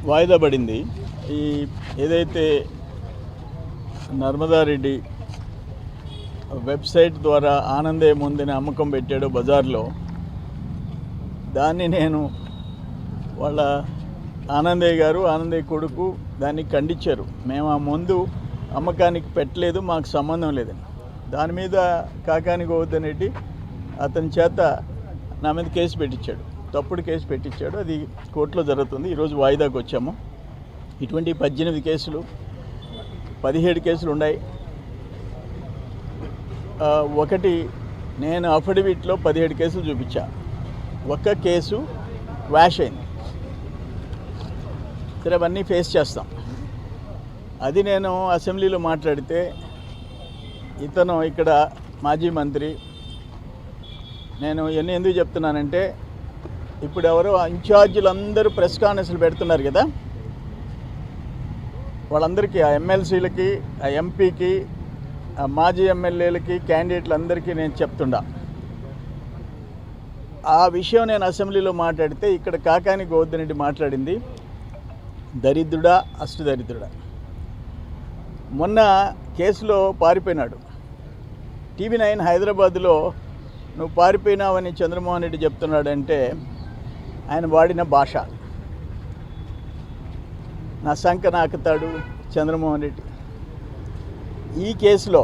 వాయిదా పడింది. ఈ ఏదైతే నర్మదారెడ్డి వెబ్సైట్ ద్వారా ఆనందే ముందుని అమ్మకం పెట్టాడో బజార్లో, దాన్ని నేను వాళ్ళ ఆనందయ్య గారు, ఆనందయ్య కొడుకు దాన్ని ఖండించారు. మేము ఆ ముందు అమ్మకానికి పెట్టలేదు, మాకు సంబంధం లేదని. దాని మీద కాకాని గోవర్ధన్ రెడ్డి అతని చేత నా మీద కేసు పెట్టించాడు, తప్పుడు కేసు పెట్టించాడు. అది కోర్టులో జరుగుతుంది. ఈరోజు వాయిదాకు వచ్చాము. ఇటువంటి 18 కేసులు 17 కేసులు ఉన్నాయి. ఒకటి నేను అఫిడవిట్లో 17 కేసులు చూపించా, ఒక్క కేసు క్వాష్ అయింది. సరే, అవన్నీ ఫేస్ చేస్తాం. అది నేను అసెంబ్లీలో మాట్లాడితే ఇతను ఇక్కడ మాజీ మంత్రి, నేను ఇవన్నీ ఎందుకు చెప్తున్నానంటే, ఇప్పుడు ఎవరో ఇన్ఛార్జీలు అందరూ ప్రెస్ కాన్ఫరెన్స్లు పెడుతున్నారు కదా, వాళ్ళందరికీ, ఆ ఎమ్మెల్సీలకి, ఆ ఎంపీకి, ఆ మాజీ ఎమ్మెల్యేలకి, క్యాండిడేట్లందరికీ నేను చెప్తుండా. ఆ విషయం నేను అసెంబ్లీలో మాట్లాడితే ఇక్కడ కాకాని గోవర్ధన్ రెడ్డి మాట్లాడింది దరిద్రుడా అష్టదరిద్రుడా. మొన్న కేసులో పారిపోయినాడు. TV9 హైదరాబాద్లో నువ్వు పారిపోయినావని చంద్రమోహన్ రెడ్డి చెప్తున్నాడంటే ఆయన వాడిన భాష. నా సంక నాకుతాడు చంద్రమోహన్ రెడ్డి. ఈ కేసులో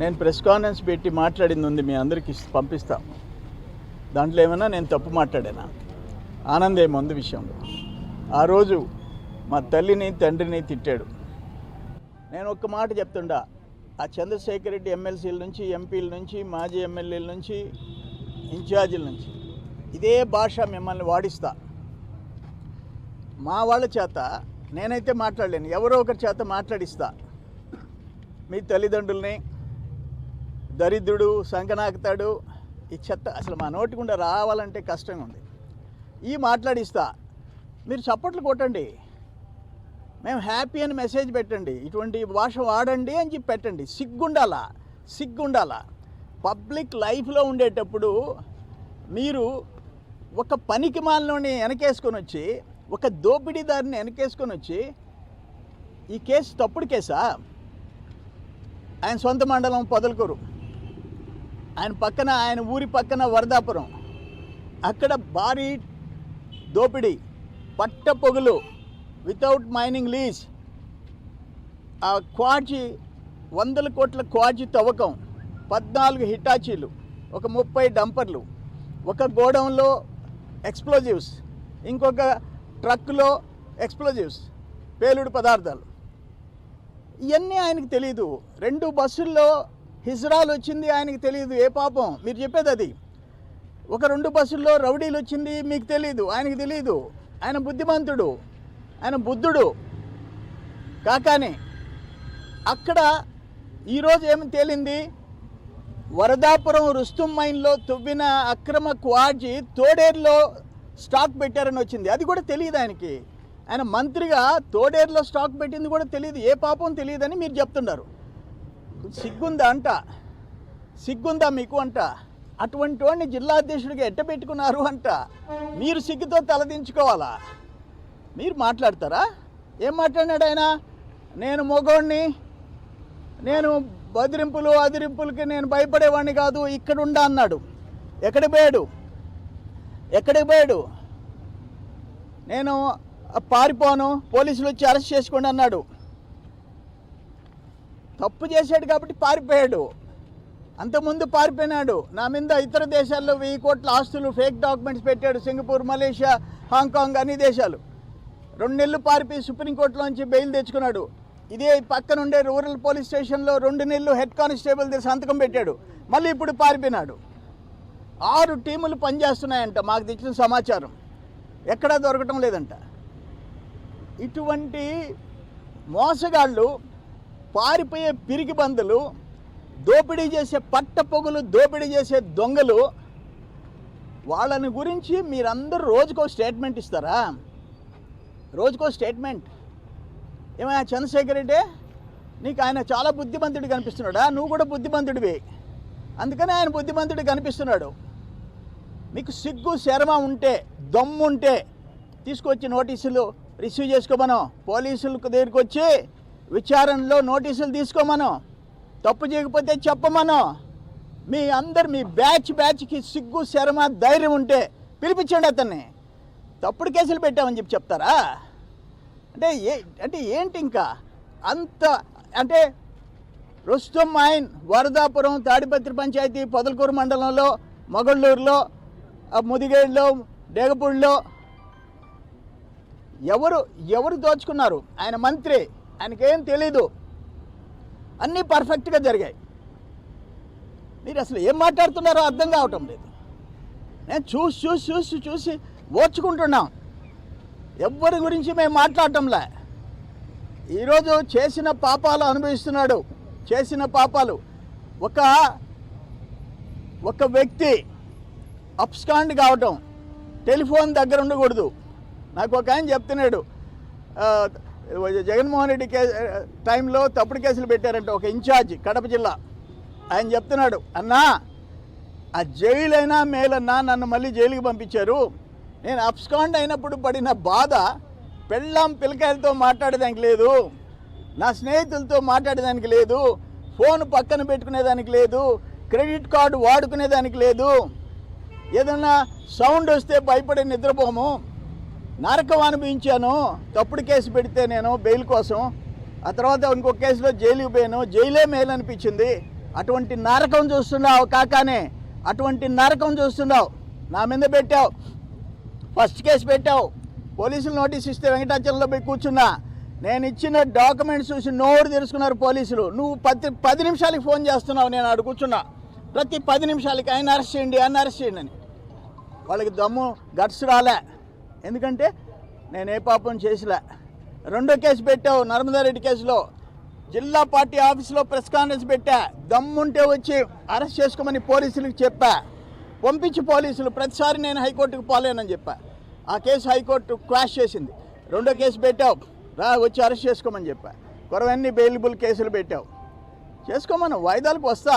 నేను ప్రెస్ కాన్ఫరెన్స్ పెట్టి మాట్లాడింది ఉంది, మీ అందరికీ పంపిస్తాం. దాంట్లో ఏమైనా నేను తప్పు మాట్లాడానా? ఆనందే మందు విషయంలో ఆ రోజు మా తల్లిని తండ్రిని తిట్టాడు. నేను ఒక్క మాట చెప్తుండా, ఆ చంద్రశేఖర్ రెడ్డి ఎమ్మెల్సీల నుంచి, ఎంపీల నుంచి, మాజీ ఎమ్మెల్యేల నుంచి, ఇన్ఛార్జీల నుంచి ఇదే భాష మిమ్మల్ని వాడిస్తా. మా వాళ్ళ చేత నేనైతే మాట్లాడలేను, ఎవరో ఒకరి చేత మాట్లాడిస్తా. మీ తల్లిదండ్రుల్ని దరిద్రుడు, సంకనాకుతాడు, ఈ చెత్త అసలు మా నోటి గుండా రావాలంటే కష్టంగా ఉంది. ఈ మాట్లాడిస్తా, మీరు చప్పట్లు కొట్టండి, మేము హ్యాపీ అని మెసేజ్ పెట్టండి, ఇటువంటి భాష వాడండి అని చెప్పి పెట్టండి. సిగ్గుండాలా. పబ్లిక్ లైఫ్లో ఉండేటప్పుడు మీరు ఒక పనికి మాలని వెనకేసుకొని వచ్చి, ఒక దోపిడీదారిని వెనకేసుకొని వచ్చి, ఈ కేసు తప్పుడు కేసా? ఆయన సొంత మండలం పొదలకూరు, ఆయన ఊరి పక్కన వరదాపురం, అక్కడ భారీ దోపిడీ, పట్ట పొగులు, వితౌట్ మైనింగ్ లీజ్, ఆ క్వాజీ 100 కోట్ల క్వాజీ తవ్వకం, 14 హిటాచీలు, ఒక 30 డంపర్లు, ఒక గోడౌన్లో ఎక్స్ప్లోజివ్స్, ఇంకొక ట్రక్కులో ఎక్స్ప్లోజివ్స్, పేలుడు పదార్థాలు. ఇవన్నీ ఆయనకు తెలియదు. 2 బస్సుల్లో హిజ్రాలు వచ్చింది, ఆయనకు తెలియదు. ఏ పాపం మీరు చెప్పేది అది. ఒక 2 బస్సుల్లో రౌడీలు వచ్చింది, మీకు తెలియదు, ఆయనకు తెలియదు. ఆయన బుద్ధిమంతుడు, ఆయన బుద్ధుడు కాకానే. అక్కడ ఈరోజు ఏమి తేలింది? వరదాపురం రుస్తుం మైన్లో తవ్విన అక్రమ క్వాజీ తోడేరులో స్టాక్ పెట్టారని వచ్చింది. అది కూడా తెలియదు ఆయనకి. ఆయన మంత్రిగా తోడేరులో స్టాక్ పెట్టింది కూడా తెలియదు. ఏ పాపం తెలియదని మీరు చెప్తున్నారు. సిగ్గుందా మీకు అంట. అటువంటి వాడిని జిల్లా అధ్యక్షుడిగా ఎట్ట పెట్టుకున్నారు అంట. మీరు సిగ్గుతో తలదించుకోవాలా? మీరు మాట్లాడతారా? ఏం మాట్లాడినాడు ఆయన? నేను మొగోడిని, నేను అదిరింపులకి నేను భయపడేవాడిని కాదు, ఇక్కడుండా అన్నాడు. ఎక్కడికి పోయాడు? నేను పారిపోను, పోలీసులు వచ్చి అరెస్ట్ చేసుకోండి అన్నాడు. తప్పు చేశాడు కాబట్టి పారిపోయాడు. అంతకుముందు పారిపోయినాడు. నా మీద ఇతర దేశాల్లో 1000 కోట్ల ఆస్తులు, ఫేక్ డాక్యుమెంట్స్ పెట్టాడు. సింగపూర్, మలేషియా, హాంకాంగ్, అన్ని దేశాలు. 2 నెలలు పారిపోయి సుప్రీంకోర్టులోంచి బెయిల్ తెచ్చుకున్నాడు. ఇదే పక్కనుండే రూరల్ పోలీస్ స్టేషన్లో 2 నెలలు హెడ్ కానిస్టేబుల్ దగ్గర సంతకం పెట్టాడు. మళ్ళీ ఇప్పుడు పారిపోయినాడు. 6 టీములు పనిచేస్తున్నాయంట, మాకు తెచ్చిన సమాచారం. ఎక్కడా దొరకటం లేదంట. ఇటువంటి మోసగాళ్ళు, పారిపోయే పిరికి బందులు, దోపిడీ చేసే పట్ట పొగులు, దోపిడీ చేసే దొంగలు, వాళ్ళని గురించి మీరందరూ రోజుకో స్టేట్మెంట్ ఇస్తారా? రోజుకో స్టేట్మెంట్. ఏమైనా చంద్రశేఖర్ రెడ్డి నీకు ఆయన చాలా బుద్ధిమంతుడు కనిపిస్తున్నాడా? నువ్వు కూడా బుద్ధిమంతుడివి, అందుకని ఆయన బుద్ధిమంతుడు కనిపిస్తున్నాడు. మీకు సిగ్గు శరమ ఉంటే, దమ్ముంటే తీసుకొచ్చి నోటీసులు రిసీవ్ చేసుకోమను, పోలీసులకు దగ్గరికి వచ్చి విచారణలో నోటీసులు తీసుకోమను, తప్పు చేయకపోతే చెప్పమను. మీ బ్యాచ్కి సిగ్గు శరమ ధైర్యం ఉంటే పిలిపించండి అతన్ని. తప్పుడు కేసులు పెట్టామని చెప్తారా? అంటే ఏంటి ఇంకా అంత? అంటే రుస్తుం మైన్ వరదాపురం తాడిపత్రి పంచాయతీ పొదలకూరు మండలంలో మొగళ్ళూరులో ముదిగేడులో డేగపూడిలో ఎవరు దోచుకున్నారు? ఆయన మంత్రి, ఆయనకేం తెలీదు, అన్నీ పర్ఫెక్ట్గా జరిగాయి. మీరు అసలు ఏం మాట్లాడుతున్నారో అర్థం కావటం లేదు. నేను చూసి ఓర్చుకుంటున్నాం. ఎవ్వరి గురించి మేము మాట్లాడటంలే. ఈరోజు చేసిన పాపాలు అనుభవిస్తున్నాడు. చేసిన పాపాలు ఒక వ్యక్తి అప్స్కాండ్ కావటం, టెలిఫోన్ దగ్గర ఉండకూడదు. నాకు ఒక ఆయన చెప్తున్నాడు, జగన్మోహన్ రెడ్డి టైంలో తప్పుడు కేసులు పెట్టారంట ఒక ఇన్ఛార్జ్ కడప జిల్లా. ఆయన చెప్తున్నాడు, అన్నా ఆ జైలైనా మేలన్నా, నన్ను మళ్ళీ జైలుకి పంపించారు. నేను అప్స్కాండ్ అయినప్పుడు పడిన బాధ పెళ్ళాం పిల్లకాయలతో మాట్లాడేదానికి లేదు, నా స్నేహితులతో మాట్లాడేదానికి లేదు, ఫోన్ పక్కన పెట్టుకునేదానికి లేదు, క్రెడిట్ కార్డు వాడుకునేదానికి లేదు, ఏదన్నా సౌండ్ వస్తే భయపడి నిద్రపోము, నరకం అనుభవించాను. తప్పుడు కేసు పెడితే నేను బెయిల్ కోసం, ఆ తర్వాత ఇంకొక కేసులో జైలుకి పోయాను, జైలే మేలు అనిపించింది. అటువంటి నరకం చూస్తున్నావు కాకానే, అటువంటి నరకం చూస్తున్నావు. నా మీద పెట్టావు, ఫస్ట్ కేసు పెట్టావు, పోలీసులు నోటీస్ ఇస్తే వెంకటాచలంలో పోయి కూర్చున్నా. నేను ఇచ్చిన డాక్యుమెంట్స్ చూసి నోరు తెరుచుకున్నారు పోలీసులు. నువ్వు 10 నిమిషాలకి ఫోన్ చేస్తున్నావు, నేను అక్కడ కూర్చున్నా. ప్రతి 10 నిమిషాలకి ఆయన అరెస్ట్ చేయండి అని. వాళ్ళకి దమ్ము గట్స్ రాలే, ఎందుకంటే నేను ఏ పాపం చేసిలే. రెండో కేసు పెట్టావు నర్మదారెడ్డి కేసులో, జిల్లా పార్టీ ఆఫీసులో ప్రెస్ కాన్ఫరెన్స్ పెట్టా. దమ్ముంటే వచ్చి అరెస్ట్ చేసుకోమని పోలీసులకు చెప్పా. పంపించి పోలీసులు ప్రతిసారి నేను హైకోర్టుకు పోలేనని చెప్పా. ఆ కేసు హైకోర్టు క్వాష్ చేసింది. రెండో కేసు పెట్టావు, వచ్చి అరెస్ట్ చేసుకోమని చెప్పా. కొరవన్నీ బెయిలబుల్ కేసులు పెట్టావు, చేసుకోమను, వాయిదాలకు వస్తా.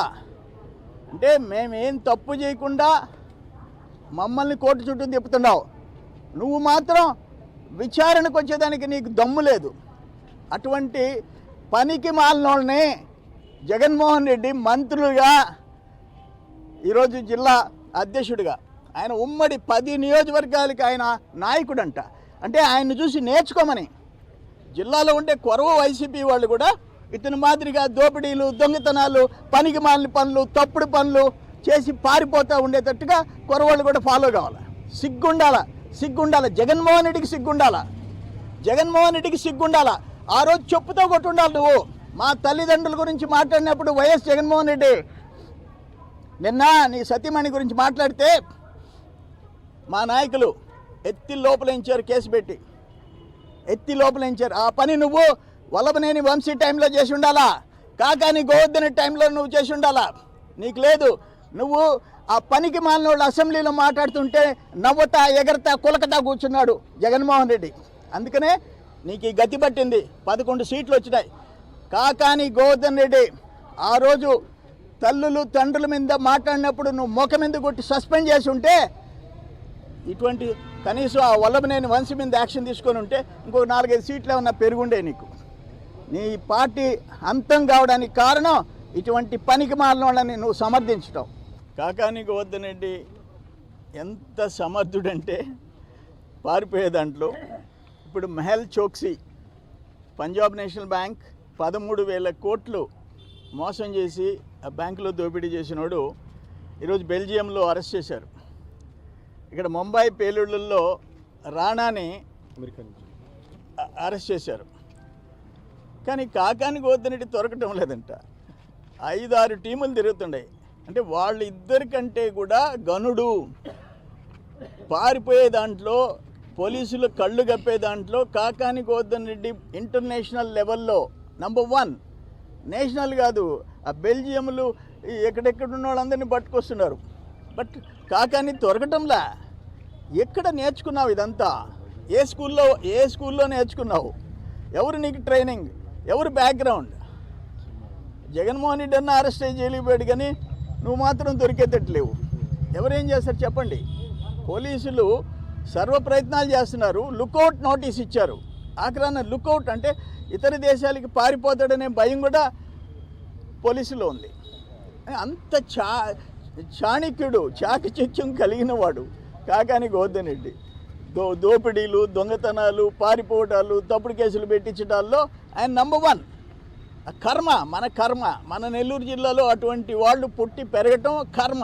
అంటే మేమేం తప్పు చేయకుండా మమ్మల్ని కోర్టు చుట్టూ తిప్పుతున్నావు. నువ్వు మాత్రం విచారణకు వచ్చేదానికి నీకు దమ్ము లేదు. అటువంటి పనికి మాలినోళ్ళని జగన్మోహన్ రెడ్డి మంత్రులుగా, ఈరోజు జిల్లా అధ్యక్షుడిగా, ఆయన ఉమ్మడి 10 నియోజకవర్గాలకి ఆయన నాయకుడంట. అంటే ఆయన్ని చూసి నేర్చుకోమని జిల్లాలో ఉండే కొరవ వైసీపీ వాళ్ళు కూడా ఇతని మాదిరిగా దోపిడీలు, దొంగతనాలు, పనికి మాలిన పనులు, తప్పుడు పనులు చేసి పారిపోతూ ఉండేటట్టుగా కొరవాళ్ళు కూడా ఫాలో కావాలి. సిగ్గుండాల జగన్మోహన్ రెడ్డికి సిగ్గుండాల. ఆ రోజు చెప్పుతో కొట్టుండాలి నువ్వు. మా తల్లిదండ్రుల గురించి మాట్లాడినప్పుడు వైఎస్ జగన్మోహన్ రెడ్డి నిన్న నీ సతీమణి గురించి మాట్లాడితే మా నాయకులు ఎత్తి లోపలించారు, కేసు పెట్టి ఎత్తి లోపలించారు. ఆ పని నువ్వు వల్లభనేని వంశీ టైంలో చేసి ఉండాలా, కాకాని గోవర్ధన్ టైంలో నువ్వు చేసి ఉండాలా. నీకు లేదు. నువ్వు ఆ పనికి మాలినోళ్ళు అసెంబ్లీలో మాట్లాడుతుంటే నవ్వుతా ఎగరతా కులకతా కూర్చున్నాడు జగన్మోహన్ రెడ్డి. అందుకనే నీకు ఈ గతి పట్టింది. 11 సీట్లు వచ్చినాయి. కాకాని గోవర్ధన్ రెడ్డి ఆ రోజు తల్లులు తండ్రుల మీద మాట్లాడినప్పుడు నువ్వు ముఖం మీద కొట్టి సస్పెండ్ చేసి ఉంటే, ఇటువంటి కనీసం ఆ వల్లభనేని వంశీ మీద యాక్షన్ తీసుకొని ఉంటే ఇంకొక 4-5 సీట్లు ఏమన్నా పెరుగుండే నీకు. నీ పార్టీ అంతం కావడానికి కారణం ఇటువంటి పనికి మాలిన వాళ్ళని నువ్వు సమర్థించటం. కాకాని గోవర్ధన్ రెడ్డి ఎంత సమర్థుడంటే పారిపోయే దాంట్లో. ఇప్పుడు మెహల్ చోక్సీ పంజాబ్ నేషనల్ బ్యాంక్ 13,000 కోట్లు మోసం చేసి ఆ బ్యాంకులో దోపిడీ చేసినోడు ఈరోజు బెల్జియంలో అరెస్ట్ చేశారు. ఇక్కడ ముంబై పేలుళ్లలో రాణాని అరెస్ట్ చేశారు. కానీ కాకాని గోవర్ధన్ రెడ్డి దొరకటం లేదంట. 5-6 టీములు తిరుగుతుండే. అంటే వాళ్ళిద్దరికంటే కూడా గనుడు. పారిపోయే దాంట్లో, పోలీసులు కళ్ళు కప్పే దాంట్లో కాకాని గోవర్ధన్ రెడ్డి ఇంటర్నేషనల్ లెవెల్లో నంబర్ 1. నేషనల్ కాదు, ఆ బెల్జియంలు ఎక్కడెక్కడున్న వాళ్ళందరినీ పట్టుకొస్తున్నారు. బట్ కాకాని దొరకటంలా. ఎక్కడ నేర్చుకున్నావు ఇదంతా? ఏ స్కూల్లో నేర్చుకున్నావు? ఎవరు నీకు ట్రైనింగ్? ఎవరు బ్యాక్గ్రౌండ్? జగన్మోహన్ రెడ్డి అన్న అరెస్ట్ అయ్యి జైలుకి పోయాడు, కానీ నువ్వు మాత్రం దొరికేటట్లేవు. ఎవరేం చేస్తారు చెప్పండి? పోలీసులు సర్వ ప్రయత్నాలు చేస్తున్నారు. లుకౌట్ నోటీస్ ఇచ్చారు. ఆఖరాన లుకౌట్ అంటే ఇతర దేశాలకి పారిపోతాడనే భయం కూడా పోలీసులో ఉంది. అంత చాణక్యుడు, చాకచక్యం కలిగిన వాడు కాకాని గోవర్ధన్ రెడ్డి. దోపిడీలు, దొంగతనాలు, పారిపోవటాలు, తప్పుడు కేసులు పెట్టించడాల్లో ఆయన నంబర్ 1. కర్మ, మన నెల్లూరు జిల్లాలో అటువంటి వాళ్ళు పుట్టి పెరగటం కర్మ.